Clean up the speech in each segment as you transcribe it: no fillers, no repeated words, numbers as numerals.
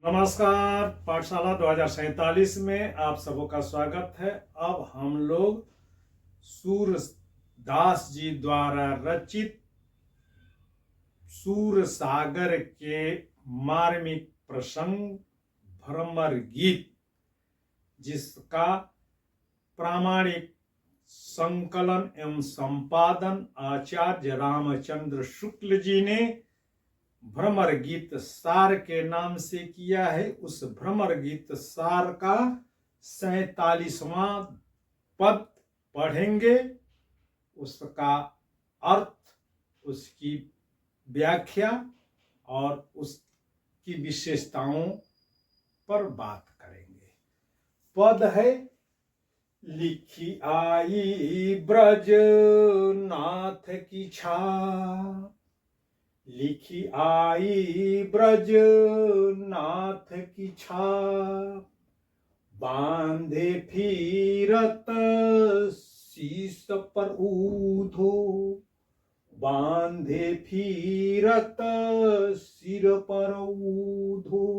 नमस्कार। पाठशाला 2047 में आप सबों का स्वागत है। अब हम लोग सूरदास जी द्वारा रचित सूर सागर के मार्मिक प्रसंग भ्रमर गीत, जिसका प्रामाणिक संकलन एवं संपादन आचार्य रामचंद्र शुक्ल जी ने भ्रमर गीत सार के नाम से किया है। उस भ्रमर गीत सार का 47वां पद पढ़ेंगे। उसका अर्थ, उसकी व्याख्या और उसकी विशेषताओं पर बात करेंगे। पद है, लिखी आई ब्रज नाथ की छा, लिखी आई ब्रज नाथ की छाप, बांधे फिरत शीस पर ऊधो, बांधे फिरत सिर पर ऊधो,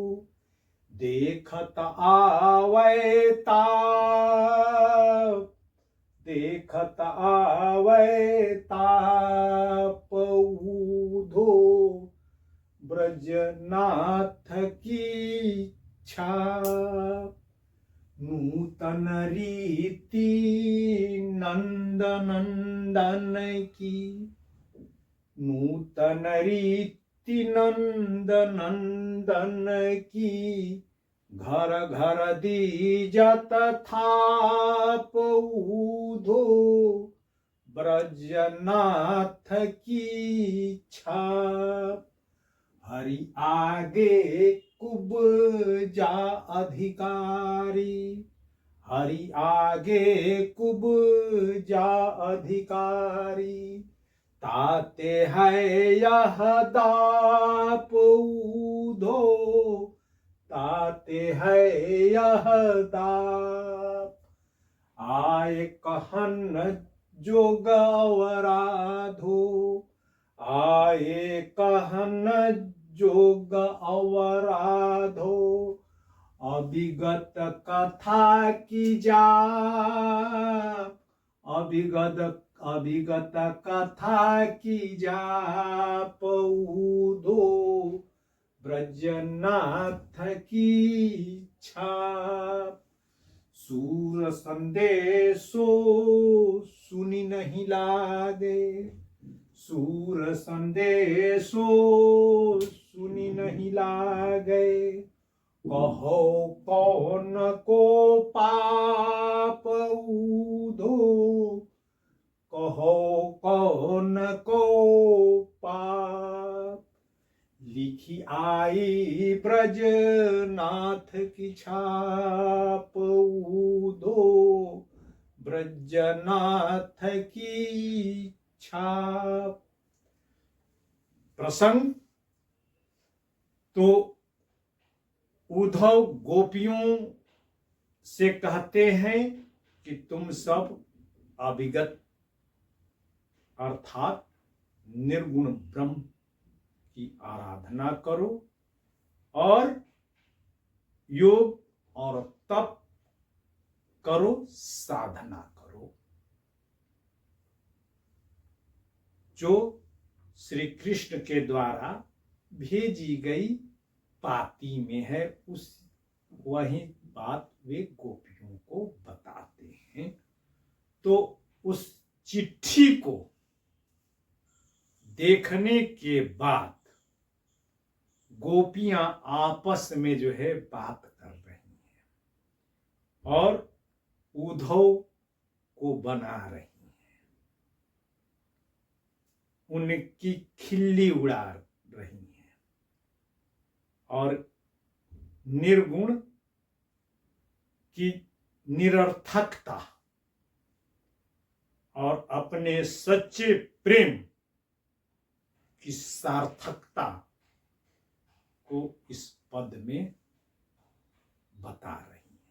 देखत आवे ताप, देखत आवे ताप ऊधो, ब्रजनाथ की छाप, नूतन रीति नंद नंदन की, नूतन रीति नंद नंदन की, घर घर दीजत थाप ऊधो, ब्रजनाथ की छाप, हरि आगे कुब्जा अधिकारी, हरि आगे कुब्जा अधिकारी, ताते है यह दाप ऊधो, ताते है यह दाप, आए कहन जोग अवराधो, आए कहन जोग अवराधो, अभिगत कथा की जा, अभिगत कथा की जाप ऊधो, ब्रजनाथ की छाप, सूर संदेशो सुनी नहीं लागे, सूर संदेशो सुनी नहीं लागे, कहो कौन को पाप ऊधो, कहो कौन को पाप, लिखी आई ब्रजनाथ की छाप ऊधो, ब्रजनाथ की छाप। प्रसंग तो उद्धव गोपियों से कहते हैं कि तुम सब अभिगत अर्थात निर्गुण ब्रह्म की आराधना करो और योग और तप करो, साधना करो, जो श्री कृष्ण के द्वारा भेजी गई पाती में है। उस वही बात वे गोपियों को बताते हैं। तो उस चिट्ठी को देखने के बाद गोपियां आपस में जो है बात कर रही हैं और उद्धव को बना रही हैं, उनकी खिल्ली उड़ा रही हैं और निर्गुण की निरर्थकता और अपने सच्चे प्रेम की सार्थकता को इस पद में बता रही है।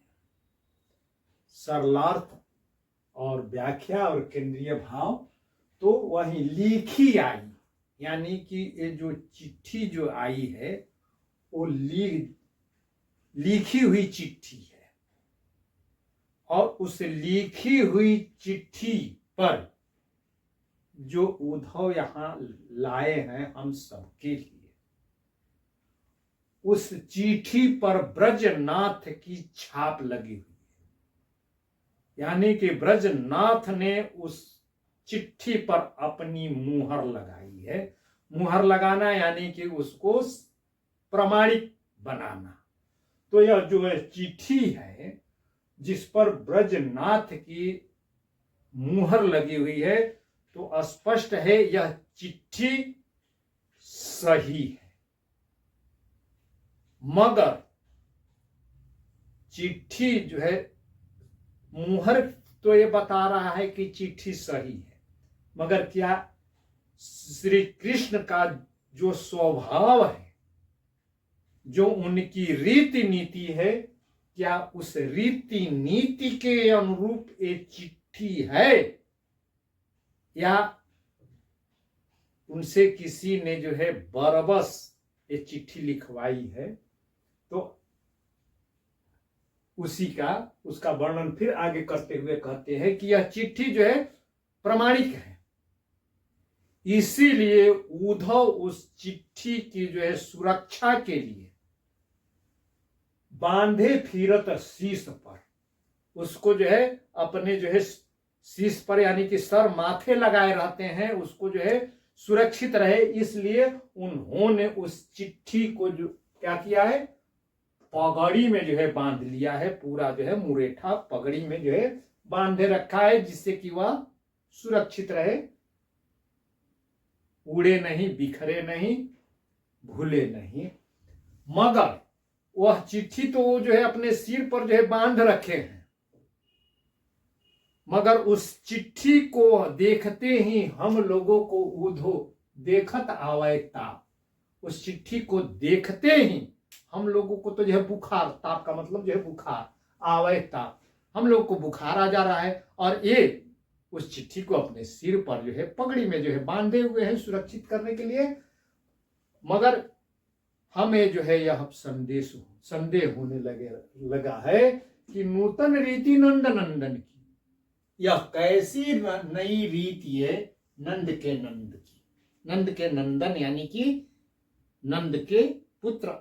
सरलार्थ और व्याख्या और केंद्रीय भाव तो वही लिखी आई, यानी कि ये जो चिट्ठी जो आई है वो लिख लिखी हुई चिट्ठी है, और उस लिखी हुई चिट्ठी पर जो उद्धव यहां लाए हैं हम सबके लिए, उस चिट्ठी पर ब्रजनाथ की छाप लगी हुई है। यानी कि ब्रजनाथ ने उस चिट्ठी पर अपनी मुहर लगाई है। मुहर लगाना यानी कि उसको प्रमाणिक बनाना। तो यह जो है चिट्ठी है जिस पर ब्रजनाथ की मुहर लगी हुई है, तो स्पष्ट है यह चिट्ठी सही है। मगर चिट्ठी जो है, मुहर तो ये बता रहा है कि चिट्ठी सही है, मगर क्या श्री कृष्ण का जो स्वभाव है, जो उनकी रीति नीति है, क्या उस रीति नीति के अनुरूप ये चिट्ठी है, या उनसे किसी ने जो है बरबस ये चिट्ठी लिखवाई है? तो उसका वर्णन फिर आगे करते हुए कहते हैं कि यह चिट्ठी जो है प्रमाणिक है, इसीलिए उद्धव उस चिट्ठी की जो है सुरक्षा के लिए बांधे फिरत शीश पर, उसको जो है अपने जो है शीश पर यानी कि सर माथे लगाए रहते हैं, उसको जो है सुरक्षित रहे, इसलिए उन्होंने उस चिट्ठी को जो क्या किया है, पगड़ी में जो है बांध लिया है। पूरा जो है मुरेठा पगड़ी में जो है बांधे रखा है, जिससे कि वह सुरक्षित रहे, उड़े नहीं, बिखरे नहीं, भूले नहीं। मगर वह चिट्ठी तो वो जो है अपने सिर पर जो है बांध रखे हैं, मगर उस चिट्ठी को देखते ही हम लोगों को उधो देखत आवे ताप, उस चिट्ठी को देखते ही हम लोगों को तो जो है बुखार, ताप का मतलब जो है बुखार, आवे ताप, हम लोग को बुखार आ जा रहा है, और ये उस चिट्ठी को अपने सिर पर जो है पगड़ी में जो है बांधे हुए हैं सुरक्षित करने के लिए। मगर हमें जो है यह संदेह होने लगा है कि नूतन रीति नंद नंदन की, यह कैसी नई रीति है नंद के नंद की, नंद के नंदन यानी कि नंद के पुत्र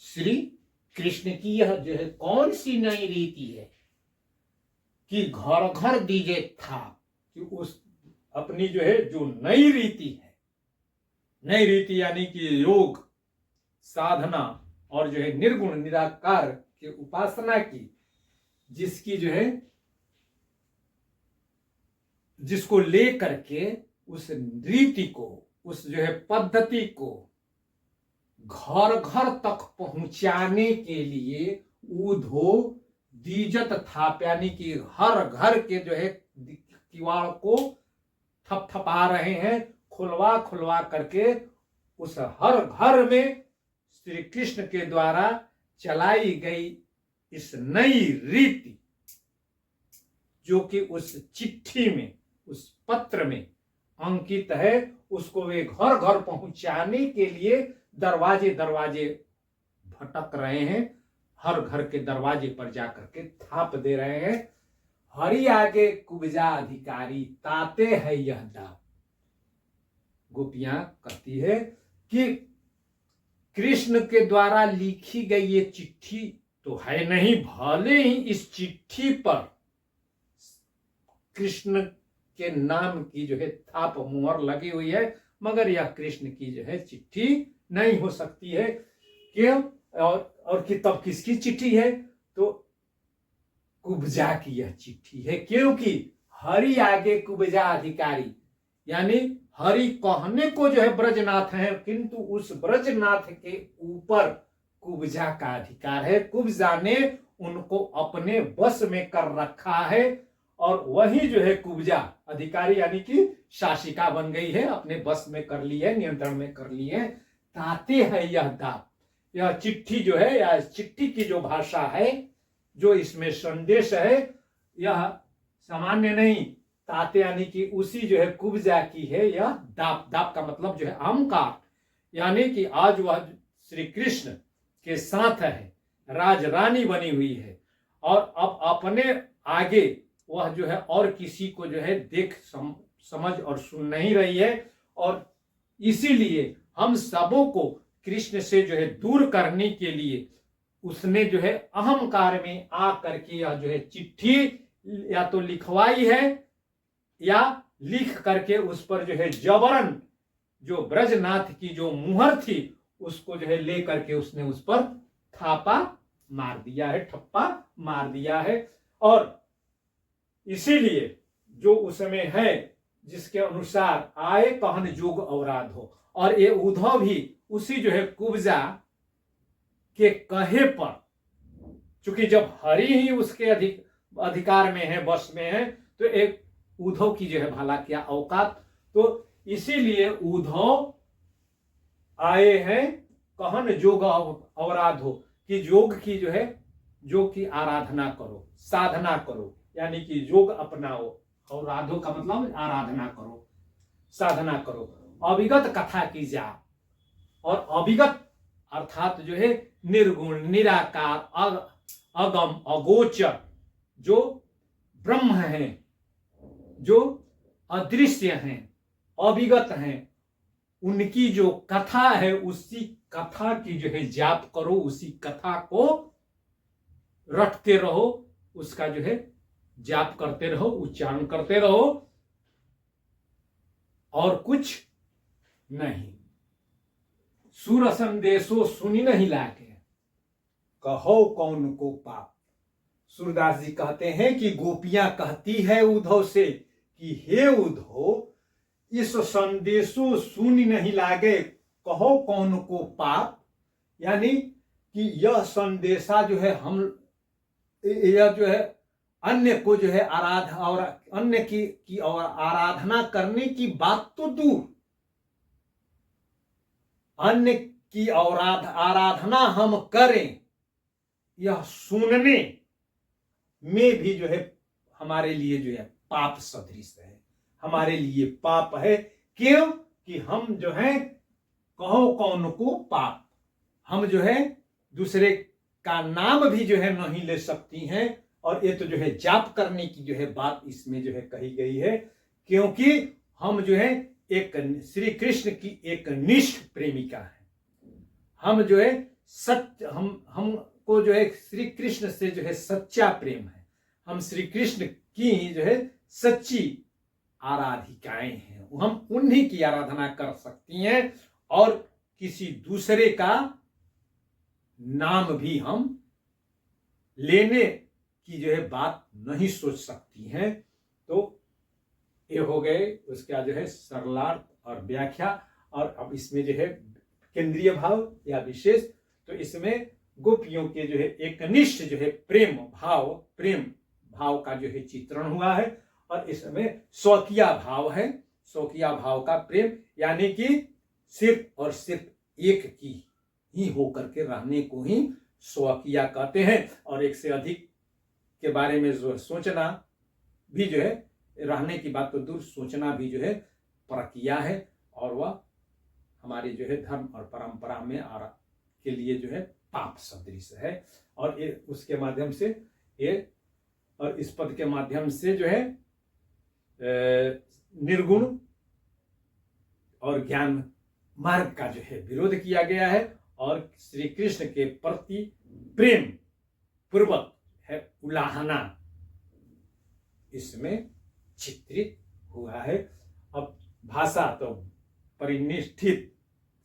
श्री कृष्ण की यह जो है कौन सी नई रीति है कि घर घर दीजे था, कि उस अपनी जो है जो नई रीति है, नई रीति यानी कि योग साधना और जो है निर्गुण निराकार के उपासना की, जिसकी जो है जिसको ले करके उस रीति को, उस जो है पद्धति को घर घर तक पहुंचाने के लिए उधो दीजत था, यानी कि हर घर के जो है किवाड़ को थपथपा रहे हैं, खुलवा खुलवा करके उस हर घर में श्री कृष्ण के द्वारा चलाई गई इस नई रीति, जो कि उस चिट्ठी में, उस पत्र में अंकित है, उसको वे घर घर पहुंचाने के लिए दरवाजे दरवाजे भटक रहे हैं, हर घर के दरवाजे पर जाकर के थाप दे रहे हैं। हरि आगे कुब्जा अधिकारी ताते है यह दाव। गोपियां कहती है कि कृष्ण के द्वारा लिखी गई ये चिट्ठी तो है नहीं, भले ही इस चिट्ठी पर कृष्ण के नाम की जो है थाप मुहर लगी हुई है, मगर यह कृष्ण की जो है चिट्ठी नहीं हो सकती है। क्यों? और कि तब किसकी चिट्ठी है? तो कुब्जा की यह चिट्ठी है, क्योंकि हरि आगे कुब्जा अधिकारी, यानी हरि कहने को जो है ब्रजनाथ है, किंतु उस ब्रजनाथ के ऊपर कुब्जा का अधिकार है। कुब्जा ने उनको अपने वश में कर रखा है, और वही जो है कुब्जा अधिकारी यानी कि शासिका बन गई है, अपने बस में कर ली है, नियंत्रण में कर ली है। ताते है यह दाप, यह चिट्ठी जो है, या चिट्ठी की जो भाषा है, जो इसमें संदेश है, यह सामान्य नहीं, ताते यानी कि उसी जो है कुब्जा की है। यह दाप, दाप का मतलब जो है अहंकार, यानी कि आज वह श्री कृष्ण के साथ है, राजरानी बनी हुई है और अब अपने आगे वह जो है और किसी को जो है देख समझ और सुन नहीं रही है। और इसीलिए हम सबों को कृष्ण से जो है दूर करने के लिए उसने जो है अहंकार में आ करके यह जो है चिट्ठी या तो लिखवाई है या लिख करके उस पर जो है जबरन जो ब्रजनाथ की जो मुहर थी उसको जो है ले करके उसने उस पर थापा मार दिया है, ठप्पा मार दिया है। और इसीलिए जो उसमें है जिसके अनुसार आए कहन जोग अवराध हो, और ये उद्धव भी उसी जो है कुब्जा के कहे पर, चूंकि जब हरि ही उसके अधिकार में है, बस में है, तो एक उद्धव की जो है भला क्या औकात। तो इसीलिए उद्धव आए हैं कहन जोग अवराध हो कि योग की जो है योग की आराधना करो, साधना करो, यानी कि योग अपनाओ। अवराधो का मतलब आराधना करो, साधना करो, अविगत कथा की जा। और अविगत अर्थात जो है निर्गुण, निराकार, अगम, अगोचर जो ब्रह्म हैं, जो अदृश्य हैं, अविगत हैं, उनकी जो कथा है उसी कथा की जो है जाप करो, उसी कथा को रटते रहो, उसका जो है जाप करते रहो, उच्चारण करते रहो, और कुछ नहीं। सुर संदेशो सुनी नहीं लागे, कहो कौन को पाप। सूरदास जी कहते हैं कि गोपियां कहती है उद्धव से कि हे उद्धव, इस संदेशो सुनी नहीं लागे, कहो कौन को पाप। यानी कि यह संदेशा जो है हम, यह जो है अन्य को जो है और अन्य की और आराधना करने की बात तो दूर, अन्य की और आराधना हम करें, यह सुनने में भी जो है हमारे लिए जो है पाप सदृश है, हमारे लिए पाप है। क्यों कि हम जो है कहो कौन को पाप, हम जो है दूसरे का नाम भी जो है नहीं ले सकती हैं। और ये तो जो है जाप करने की जो है बात इसमें जो है कही गई है, क्योंकि हम जो है एक श्री कृष्ण की एक निष्ठ प्रेमिका है। हम जो है सत्य, हमको जो है श्री कृष्ण से जो है सच्चा प्रेम है, हम श्री कृष्ण की जो है सच्ची आराधिकाएं हैं, हम उन्हीं की आराधना कर सकती हैं और किसी दूसरे का नाम भी हम लेने की जो है बात नहीं सोच सकती हैं। तो ये हो गए उसका जो है सरलार्थ और व्याख्या। और अब इसमें जो है केंद्रीय भाव या विशेष, तो इसमें गोपियों के जो है एकनिष्ठ जो है प्रेम भाव का जो है चित्रण हुआ है। और इसमें स्वकीय भाव है, स्वकीय भाव का प्रेम, यानी कि सिर्फ और सिर्फ एक की ही होकर के रहने को ही स्वकीय कहते हैं। और एक से अधिक के बारे में जो सोचना भी जो है, रहने की बात तो दूर, सोचना भी जो है परकिया है, और वह हमारी जो है धर्म और परंपरा में के लिए जो है पाप सदृश है। और ये उसके माध्यम से ये, और इस पद के माध्यम से जो है निर्गुण और ज्ञान मार्ग का जो है विरोध किया गया है, और श्री कृष्ण के प्रति प्रेम पूर्वक है उलाहना इसमें चित्रित हुआ है। अब भाषा तो परिनिष्ठित,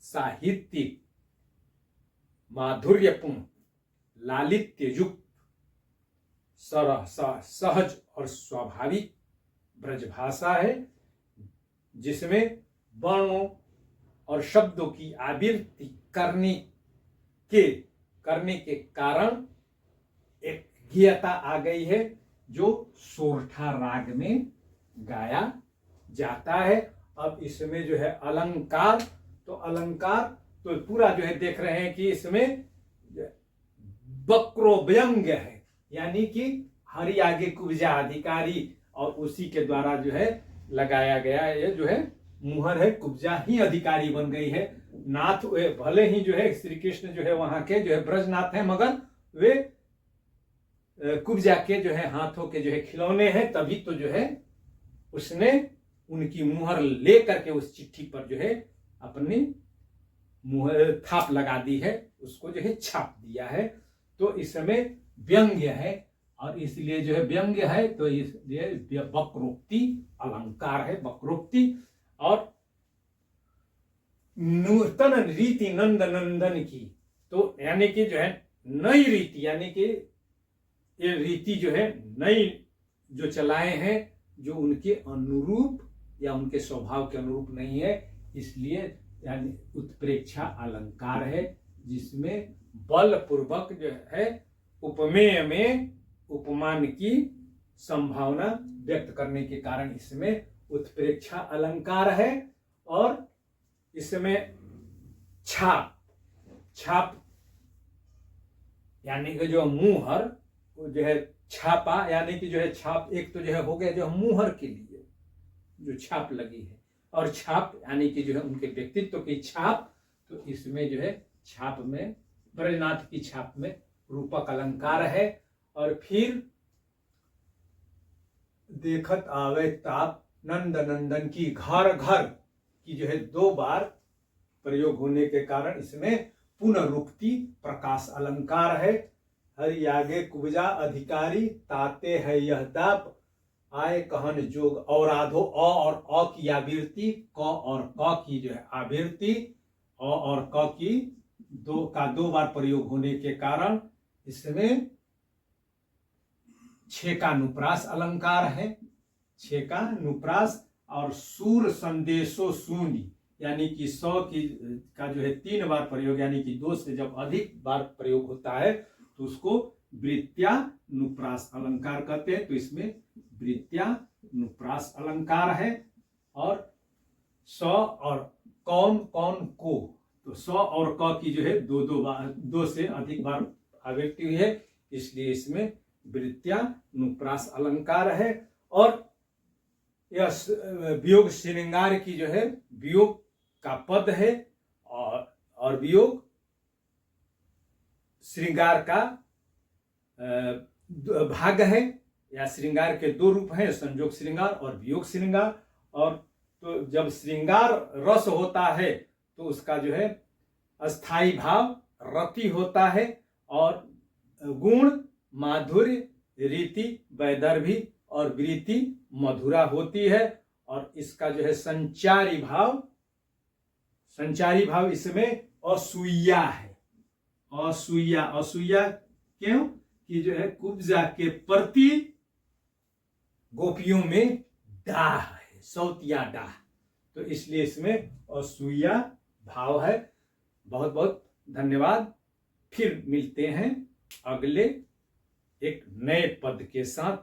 साहित्यिक, माधुर्यपूर्ण, लालित्य युक्त, सहज और स्वाभाविक ब्रजभाषा है, जिसमें वर्णों और शब्दों की आवृत्ति करने के कारण एक गीयता आ गई है, जो सोरठा राग में गाया जाता है। अब इसमें जो है अलंकार तो पूरा जो है देख रहे हैं कि इसमें वक्रो व्यंग्य है, यानी कि हरि आगे कुब्जा अधिकारी, और उसी के द्वारा जो है लगाया गया ये जो है मुहर है, कुब्जा ही अधिकारी बन गई है। नाथ भले ही जो है श्री कृष्ण जो है वहां के जो है ब्रजनाथ है, मगर वे कुब्जा के जो है हाथों के जो है खिलौने हैं, तभी तो जो है उसने उनकी मुहर ले करके उस चिट्ठी पर जो है अपनी मुहर थाप लगा दी है, उसको जो है छाप दिया है। तो इस समय व्यंग्य है, और इसलिए जो है व्यंग्य है तो इसलिए वक्रोक्ति अलंकार है, वक्रोक्ति। और नूतन रीति नंद नंदन की, तो यानी कि जो है नई रीति, यानी कि ये रीति जो है नई जो चलाए हैं, जो उनके अनुरूप या उनके स्वभाव के अनुरूप नहीं है, इसलिए यानी उत्प्रेक्षा अलंकार है, जिसमें बलपूर्वक जो है उपमेय में उपमान की संभावना व्यक्त करने के कारण इसमें उत्प्रेक्षा अलंकार है। और इसमें छाप, छाप यानी कि जो मुहर जो है छापा, यानी कि जो है छाप एक तो जो है हो गया जो मुहर के लिए जो छाप लगी है, और छाप यानी कि जो है उनके व्यक्तित्व की छाप। तो इसमें जो है छाप में ब्रजनाथ की छाप में रूपक अलंकार है। और फिर देखत आवे ताप नंद नंदन की, घर घर की जो है 2 बार प्रयोग होने के कारण इसमें पुनरुक्ति प्रकाश अलंकार है। हरि आगे कुब्जा अधिकारी, ताते है यह दाप, आए कहन जोग और आधो, और अ की आवृत्ति, क और क की जो है आवृत्ति, अ और क की 2 बार प्रयोग होने के कारण इसमें छेकानुप्रास अलंकार है, छेकानुप्रास। और सूर संदेशो शून्य, यानी कि 100 की का जो है 3 बार प्रयोग, यानी कि 2 से जब अधिक बार प्रयोग होता है तो उसको वृत्त्यानुप्रास अलंकार कहते हैं। तो इसमें वृत्त्यानुप्रास अलंकार है। और 100 और कौन कौन को, तो 100 और क की जो है 2 से अधिक बार आवृत्ति हुई है, इसलिए इसमें वृत्त्यानुप्रास अलंकार है। और यह वियोग श्रृंगार की जो है वियोग का पद है, और वियोग श्रृंगार का भाग है, या श्रृंगार के 2 रूप हैं, संयोग श्रृंगार और वियोग श्रृंगार। और तो जब श्रृंगार रस होता है तो उसका जो है अस्थाई भाव रति होता है, और गुण माधुर्य रीति वैदर्भी और वृत्ति मधुरा होती है। और इसका जो है संचारी भाव इसमें असूया है, असूया क्यों कि जो है कुब्जा के प्रति गोपियों में डाह है, सौतिया डाह, तो इसलिए इसमें असूया भाव है। बहुत बहुत धन्यवाद। फिर मिलते हैं अगले एक नए पद के साथ।